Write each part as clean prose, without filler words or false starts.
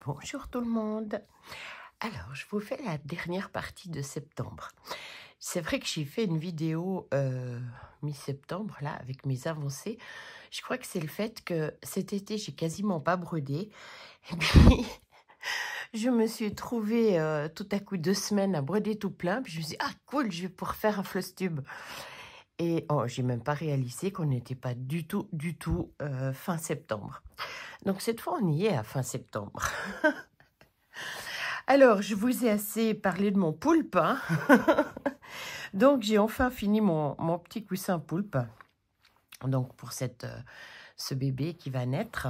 Bonjour tout le monde. Alors, je vous fais la dernière partie de septembre. C'est vrai que j'ai fait une vidéo mi-septembre, là, avec mes avancées. Je crois que c'est le fait que cet été, j'ai quasiment pas brodé. Et puis, je me suis trouvée tout à coup 2 semaines à broder tout plein. Puis je me suis dit, ah cool, je vais pouvoir faire un floss tube. Et oh, j'ai même pas réalisé qu'on n'était pas du tout fin septembre. Donc cette fois, on y est à fin septembre. Alors, je vous ai assez parlé de mon poulpe, hein. Donc, j'ai enfin fini mon petit coussin poulpe. Donc, pour ce bébé qui va naître.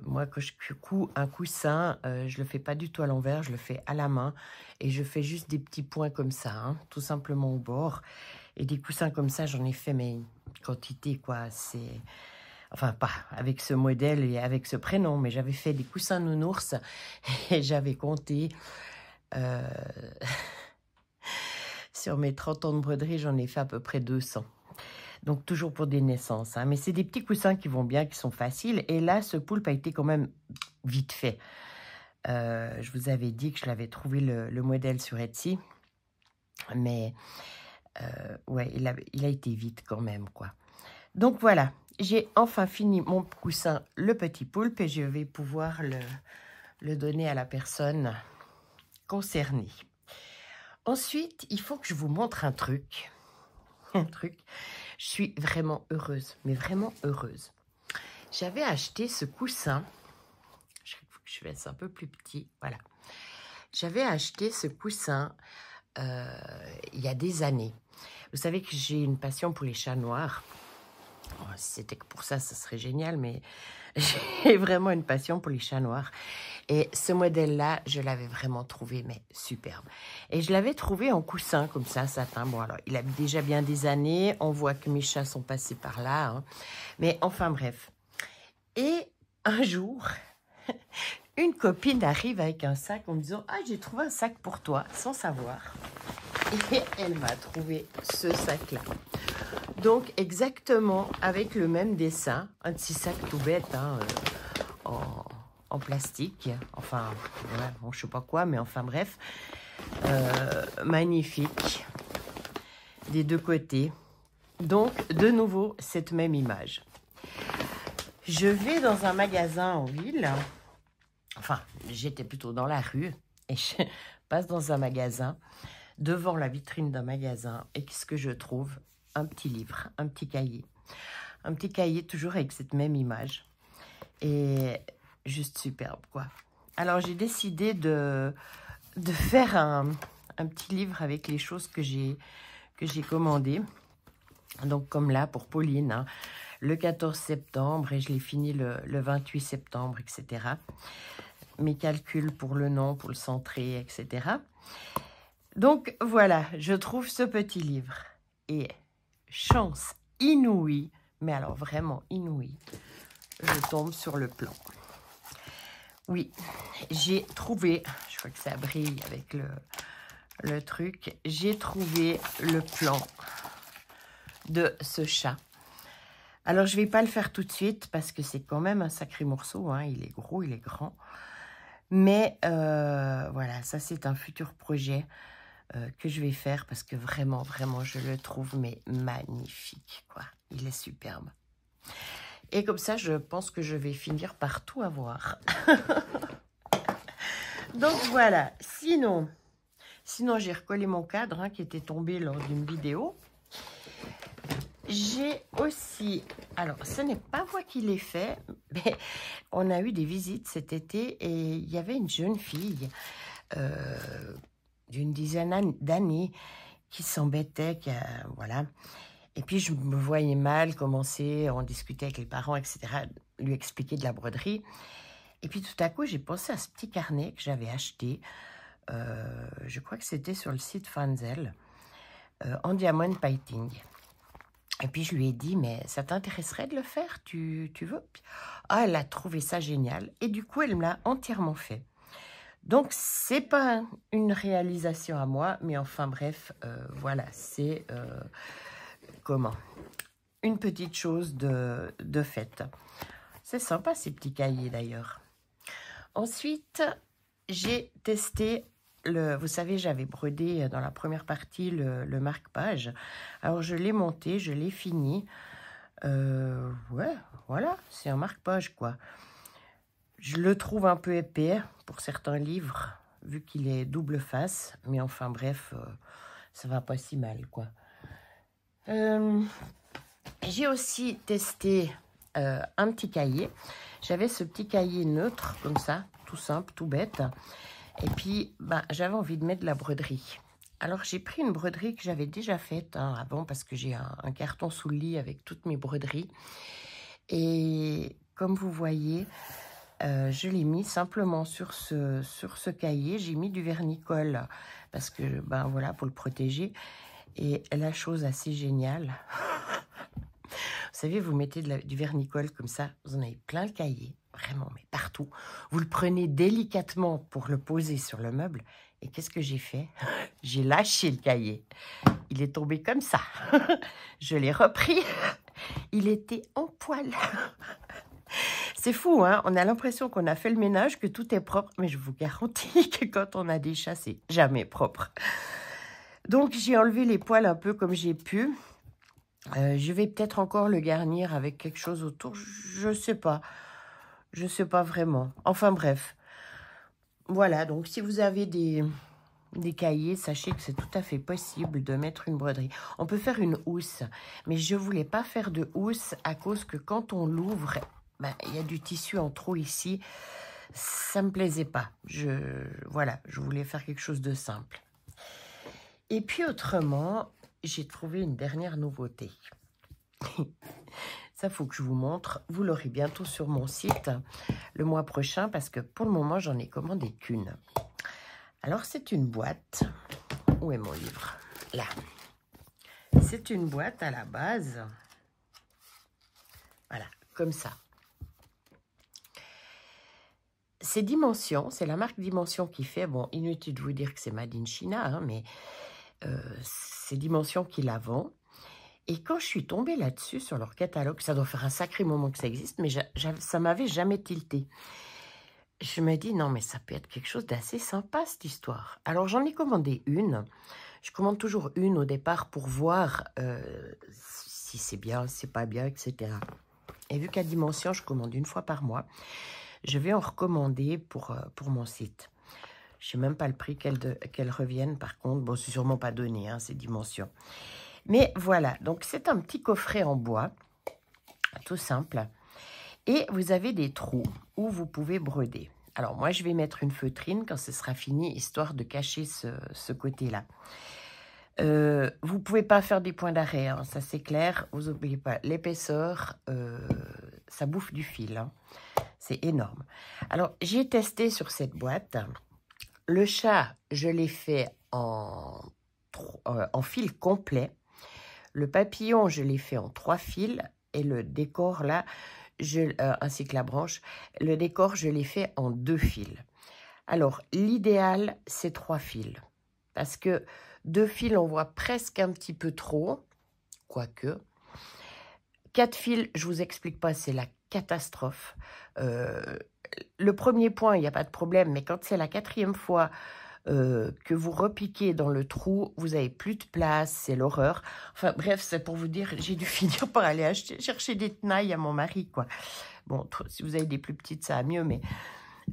Moi, quand je couds un coussin, je le fais pas du tout à l'envers, je le fais à la main. Et je fais juste des petits points comme ça, hein, tout simplement au bord. Et des coussins comme ça, j'en ai fait mais une quantité, quoi. C'est... Enfin, pas avec ce modèle et avec ce prénom, mais j'avais fait des coussins nounours et j'avais compté sur mes 30 ans de broderie, j'en ai fait à peu près 200. Donc, toujours pour des naissances, hein. Mais c'est des petits coussins qui vont bien, qui sont faciles. Et là, ce poulpe a été quand même vite fait. Je vous avais dit que je l'avais trouvé le modèle sur Etsy. Mais, ouais, il a été vite quand même, quoi. Donc, voilà. J'ai enfin fini mon coussin, le petit poulpe, et je vais pouvoir le donner à la personne concernée. Ensuite, il faut que je vous montre un truc. Un truc. Je suis vraiment heureuse, mais vraiment heureuse. J'avais acheté ce coussin. Il faut que je fasse un peu plus petit. Voilà. J'avais acheté ce coussin il y a des années. Vous savez que j'ai une passion pour les chats noirs. Oh, si c'était que pour ça, ça serait génial, mais j'ai vraiment une passion pour les chats noirs. Et ce modèle-là, je l'avais vraiment trouvé, mais superbe. Et je l'avais trouvé en coussin, comme ça, satin. Bon, alors, il a déjà bien des années. On voit que mes chats sont passés par là, hein. Mais enfin, bref. Et un jour, une copine arrive avec un sac en me disant « Ah, j'ai trouvé un sac pour toi », sans savoir. Et elle m'a trouvé ce sac-là. Donc, exactement avec le même dessin, un petit sac tout bête, hein, en plastique, enfin, ouais, bon, je sais pas quoi, mais enfin bref, magnifique, des deux côtés. Donc, de nouveau, cette même image. Je vais dans un magasin en ville, enfin, j'étais plutôt dans la rue, et je passe dans un magasin, devant la vitrine d'un magasin, et qu'est-ce que je trouve ? Un petit livre, un petit cahier toujours avec cette même image, et juste superbe, quoi. Alors, j'ai décidé de faire un petit livre avec les choses que j'ai commandées. Donc, comme là, pour Pauline, hein, le 14 septembre, et je l'ai fini le 28 septembre, etc. Mes calculs pour le nom, pour le centré, etc. Donc, voilà, je trouve ce petit livre. Et chance inouïe, mais alors vraiment inouïe, je tombe sur le plan. Oui, j'ai trouvé, je crois que ça brille avec le truc, j'ai trouvé le plan de ce chat. Alors, je ne vais pas le faire tout de suite parce que c'est quand même un sacré morceau, hein. Il est gros, il est grand. Mais voilà, ça c'est un futur projet que je vais faire parce que vraiment, vraiment, je le trouve mais magnifique, quoi. Il est superbe. Et comme ça, je pense que je vais finir par tout avoir. Donc voilà, sinon j'ai recollé mon cadre, hein, qui était tombé lors d'une vidéo. J'ai aussi, alors ce n'est pas moi qui l'ai fait, mais on a eu des visites cet été et il y avait une jeune fille d'une dizaine d'années qui s'embêtait, voilà. Et puis je me voyais mal commencer, on discutait avec les parents, etc., lui expliquer de la broderie. Et puis tout à coup, j'ai pensé à ce petit carnet que j'avais acheté, je crois que c'était sur le site Fanzel, en diamond painting. Et puis je lui ai dit, mais ça t'intéresserait de le faire, tu veux? Ah, elle a trouvé ça génial. Et du coup, elle me l'a entièrement fait. Donc, c'est pas une réalisation à moi, mais enfin bref, voilà, c'est comment? Une petite chose de fait. C'est sympa ces petits cahiers d'ailleurs. Ensuite, j'ai testé vous savez, j'avais brodé dans la première partie le marque-page. Alors, je l'ai monté, je l'ai fini. Ouais, voilà, c'est un marque-page, quoi. Je le trouve un peu épais pour certains livres, vu qu'il est double face. Mais enfin, bref, ça va pas si mal, quoi. J'ai aussi testé un petit cahier. J'avais ce petit cahier neutre, comme ça, tout simple, tout bête. Et puis, j'avais envie de mettre de la broderie. Alors, j'ai pris une broderie que j'avais déjà faite avant, parce que j'ai un carton sous le lit avec toutes mes broderies. Et comme vous voyez, je l'ai mis simplement sur ce cahier. J'ai mis du vernicole, parce que, voilà, pour le protéger. Et la chose assez géniale... Vous savez, vous mettez du vernicole comme ça, vous en avez plein le cahier, vraiment, mais partout. Vous le prenez délicatement pour le poser sur le meuble. Et qu'est-ce que j'ai fait? J'ai lâché le cahier. Il est tombé comme ça. Je l'ai repris. Il était en poil. C'est fou, hein? On a l'impression qu'on a fait le ménage, que tout est propre. Mais je vous garantis que quand on a des chats, c'est jamais propre. Donc, j'ai enlevé les poils un peu comme j'ai pu. Je vais peut-être encore le garnir avec quelque chose autour. Je sais pas. Je sais pas vraiment. Enfin bref. Voilà, donc si vous avez des cahiers, sachez que c'est tout à fait possible de mettre une broderie. On peut faire une housse, mais je voulais pas faire de housse à cause que quand on l'ouvre, il y a du tissu en trop ici. Ça me plaisait pas. Voilà, je voulais faire quelque chose de simple. Et puis autrement... J'ai trouvé une dernière nouveauté. Ça, faut que je vous montre. Vous l'aurez bientôt sur mon site le mois prochain parce que pour le moment, j'en ai commandé qu'une. Alors, c'est une boîte. Où est mon livre? Là. C'est une boîte à la base. Voilà, comme ça. Ces dimensions, c'est la marque Dimension qui fait. Bon, inutile de vous dire que c'est Made in China, hein, mais... ces dimensions qui la vendent. Et quand je suis tombée là-dessus, sur leur catalogue, ça doit faire un sacré moment que ça existe, mais ça m'avait jamais tilté. Je me dis, non, mais ça peut être quelque chose d'assez sympa, cette histoire. Alors, j'en ai commandé une. Je commande toujours une au départ pour voir si c'est bien, si c'est pas bien, etc. Et vu qu'à Dimension, je commande une fois par mois, je vais en recommander pour mon site. Je ne sais même pas le prix qu'elles reviennent, par contre. Bon, c'est sûrement pas donné, hein, ces dimensions. Mais voilà, donc c'est un petit coffret en bois, tout simple. Et vous avez des trous où vous pouvez broder. Alors, moi, je vais mettre une feutrine quand ce sera fini, histoire de cacher ce côté-là. Vous ne pouvez pas faire des points d'arrêt, hein, ça c'est clair. Vous n'oubliez pas, l'épaisseur, ça bouffe du fil. Hein. C'est énorme. Alors, j'ai testé sur cette boîte... Le chat, je l'ai fait en fil complet. Le papillon, je l'ai fait en 3 fils. Et le décor, là, ainsi que la branche, le décor, je l'ai fait en 2 fils. Alors, l'idéal, c'est 3 fils. Parce que 2 fils, on voit presque un petit peu trop. Quoique. 4 fils, je ne vous explique pas, c'est la catastrophe. Le premier point, il n'y a pas de problème, mais quand c'est la 4e fois que vous repiquez dans le trou, vous n'avez plus de place, c'est l'horreur. Enfin bref, c'est pour vous dire, j'ai dû finir par aller chercher des tenailles à mon mari, quoi. Bon, si vous avez des plus petites, ça va mieux, mais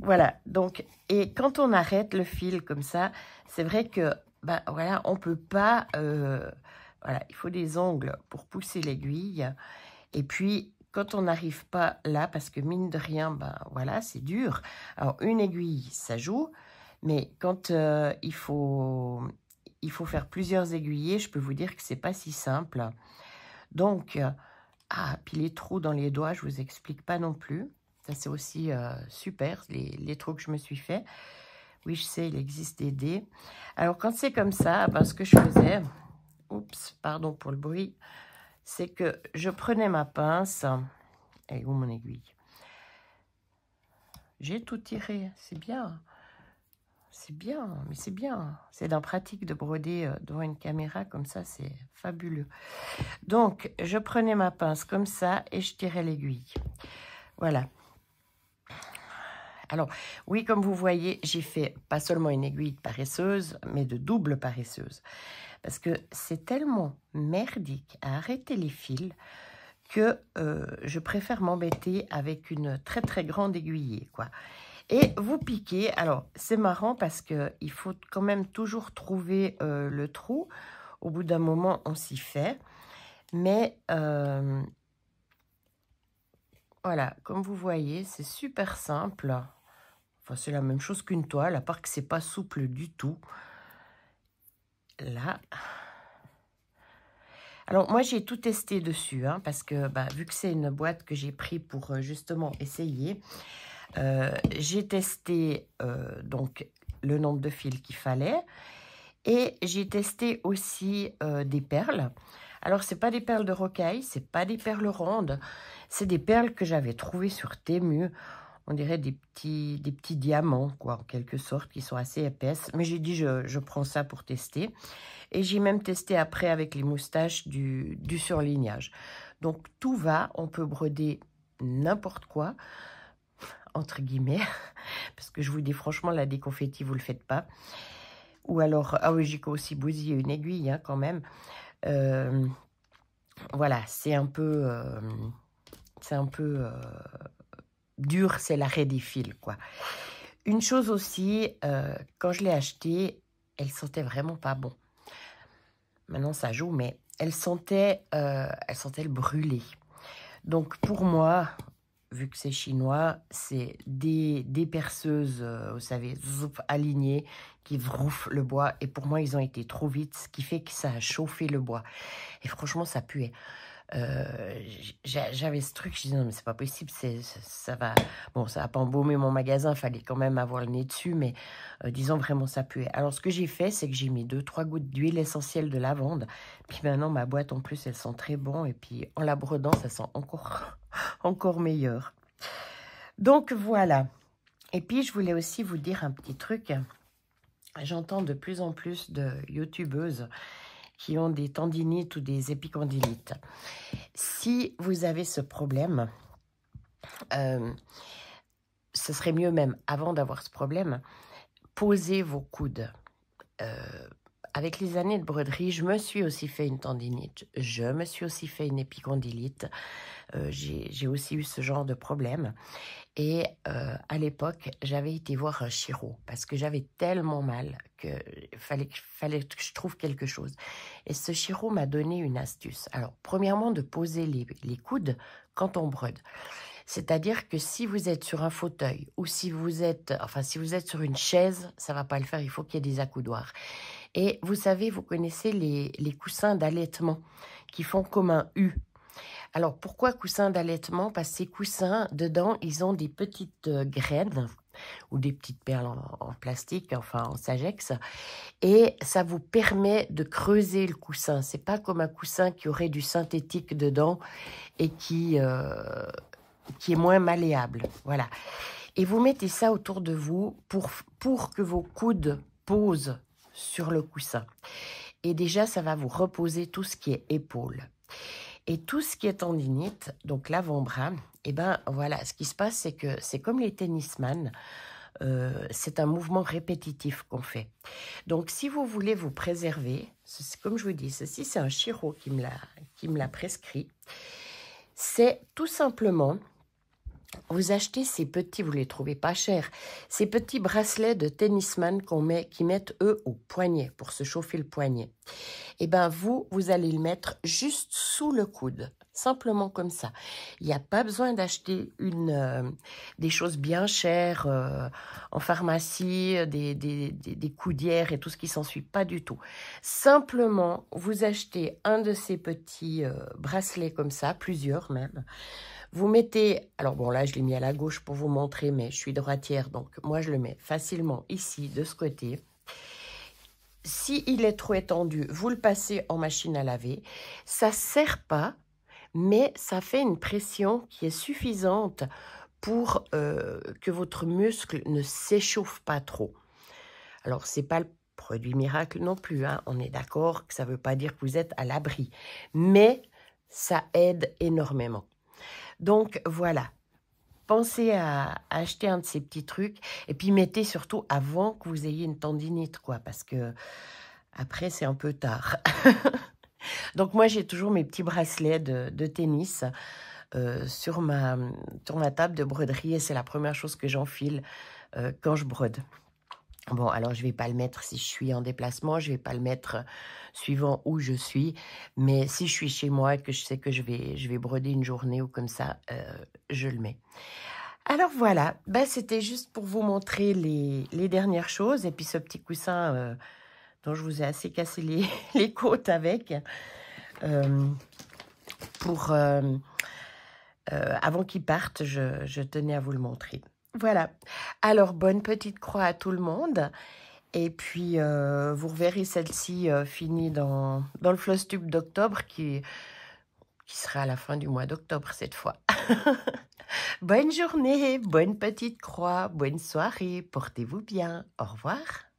voilà. Donc, et quand on arrête le fil comme ça, c'est vrai que, voilà, on ne peut pas... voilà, il faut des ongles pour pousser l'aiguille. Et puis... Quand on n'arrive pas là, parce que mine de rien, voilà, c'est dur. Alors, une aiguille, ça joue. Mais quand il faut faire plusieurs aiguillés, je peux vous dire que c'est pas si simple. Donc, puis les trous dans les doigts, je vous explique pas non plus. Ça, c'est aussi super, les trous que je me suis fait. Oui, je sais, il existe des dés. Alors, quand c'est comme ça, ce que je faisais... Oups, pardon pour le bruit... c'est que je prenais ma pince. Elle est où mon aiguille? J'ai tout tiré, c'est bien. C'est bien, mais c'est bien. C'est d'un pratique de broder devant une caméra, comme ça, c'est fabuleux. Donc, je prenais ma pince comme ça et je tirais l'aiguille. Voilà. Alors, oui, comme vous voyez, j'ai fait pas seulement une aiguille de paresseuse, mais de double paresseuse. Parce que c'est tellement merdique à arrêter les fils que je préfère m'embêter avec une très très grande aiguillée, quoi. Et vous piquez. Alors, c'est marrant parce qu'il faut quand même toujours trouver le trou. Au bout d'un moment, on s'y fait. Mais voilà, comme vous voyez, c'est super simple. Enfin, c'est la même chose qu'une toile, à part que c'est pas souple du tout. Là. Alors, moi, j'ai tout testé dessus, hein, parce que vu que c'est une boîte que j'ai pris pour justement essayer, j'ai testé donc le nombre de fils qu'il fallait et j'ai testé aussi des perles. Alors, c'est pas des perles de rocaille, c'est pas des perles rondes, c'est des perles que j'avais trouvées sur Temu. On dirait des petits diamants, quoi, en quelque sorte, qui sont assez épaisses. Mais j'ai dit, je prends ça pour tester. Et j'ai même testé après avec les moustaches du surlignage. Donc, tout va. On peut broder n'importe quoi, entre guillemets. Parce que je vous dis, franchement, la déconfetti, vous ne le faites pas. Ou alors, ah oui, j'ai aussi bousillé une aiguille, hein, quand même. Voilà, c'est un peu dur, c'est l'arrêt des fils, quoi. Une chose aussi, quand je l'ai acheté, elle sentait vraiment pas bon. Maintenant, ça joue, mais elle sentait le brûlé. Donc, pour moi, vu que c'est chinois, c'est des perceuses, vous savez, alignées, qui vroufent le bois. Et pour moi, ils ont été trop vite, ce qui fait que ça a chauffé le bois. Et franchement, ça puait. J'avais ce truc, je disais non mais c'est pas possible, ça va, bon ça va pas embaumer mon magasin, fallait quand même avoir le nez dessus, mais disons vraiment ça puait. Alors ce que j'ai fait, c'est que j'ai mis 2-3 gouttes d'huile essentielle de lavande, puis maintenant ma boîte en plus elle sent très bon, et puis en la brodant ça sent encore meilleur. Donc voilà. Et puis je voulais aussi vous dire un petit truc, j'entends de plus en plus de youtubeuses qui ont des tendinites ou des épicondylites. Si vous avez ce problème, ce serait mieux même, avant d'avoir ce problème, posez vos coudes. Avec les années de broderie, je me suis aussi fait une tendinite, je me suis aussi fait une épicondylite, j'ai aussi eu ce genre de problème. Et à l'époque, j'avais été voir un chiro parce que j'avais tellement mal qu'il fallait que je trouve quelque chose. Et ce chiro m'a donné une astuce. Alors, premièrement, de poser les coudes quand on brode. C'est-à-dire que si vous êtes sur un fauteuil ou si vous êtes sur une chaise, ça ne va pas le faire, il faut qu'il y ait des accoudoirs. Et vous savez, vous connaissez les coussins d'allaitement qui font comme un U. Alors, pourquoi coussins d'allaitement? Parce que ces coussins, dedans, ils ont des petites graines ou des petites perles en plastique, enfin en sagex, et ça vous permet de creuser le coussin. C'est pas comme un coussin qui aurait du synthétique dedans et qui est moins malléable. Voilà. Et vous mettez ça autour de vous pour que vos coudes posent sur le coussin. Et déjà, ça va vous reposer tout ce qui est épaules. Et tout ce qui est tendinite, donc l'avant-bras, et ben voilà, ce qui se passe, c'est que c'est comme les tennisman, c'est un mouvement répétitif qu'on fait. Donc, si vous voulez vous préserver, comme je vous dis, ceci, c'est un chiro qui me l'a prescrit. C'est tout simplement, vous achetez ces petits, vous les trouvez pas chers, ces petits bracelets de tennisman qui mettent eux au poignet pour se chauffer le poignet. Et ben vous allez le mettre juste sous le coude, simplement comme ça. Il n'y a pas besoin d'acheter des choses bien chères en pharmacie, des coudières et tout ce qui s'ensuit, pas du tout. Simplement, vous achetez un de ces petits bracelets comme ça, plusieurs même. Vous mettez, alors bon là je l'ai mis à la gauche pour vous montrer, mais je suis droitière, donc moi je le mets facilement ici, de ce côté. Si il est trop étendu, vous le passez en machine à laver. Ça ne serre pas, mais ça fait une pression qui est suffisante pour que votre muscle ne s'échauffe pas trop. Alors, ce n'est pas le produit miracle non plus, hein. On est d'accord que ça ne veut pas dire que vous êtes à l'abri, mais ça aide énormément. Donc, voilà. pensez à acheter un de ces petits trucs. Et puis, mettez surtout avant que vous ayez une tendinite, quoi, parce que après, c'est un peu tard. Donc, moi, j'ai toujours mes petits bracelets de tennis sur ma table de broderie et c'est la première chose que j'enfile quand je brode. Bon, alors je vais pas le mettre si je suis en déplacement, je vais pas le mettre suivant où je suis, mais si je suis chez moi et que je sais que je vais broder une journée ou comme ça, je le mets. Alors voilà, bah, c'était juste pour vous montrer les dernières choses et puis ce petit coussin dont je vous ai assez cassé les côtes avec pour avant qu'il parte, je tenais à vous le montrer. Voilà. Alors, bonne petite croix à tout le monde. Et puis, vous reverrez celle-ci finie dans le Flosstube d'octobre qui sera à la fin du mois d'octobre cette fois. Bonne journée, bonne petite croix, bonne soirée, portez-vous bien. Au revoir.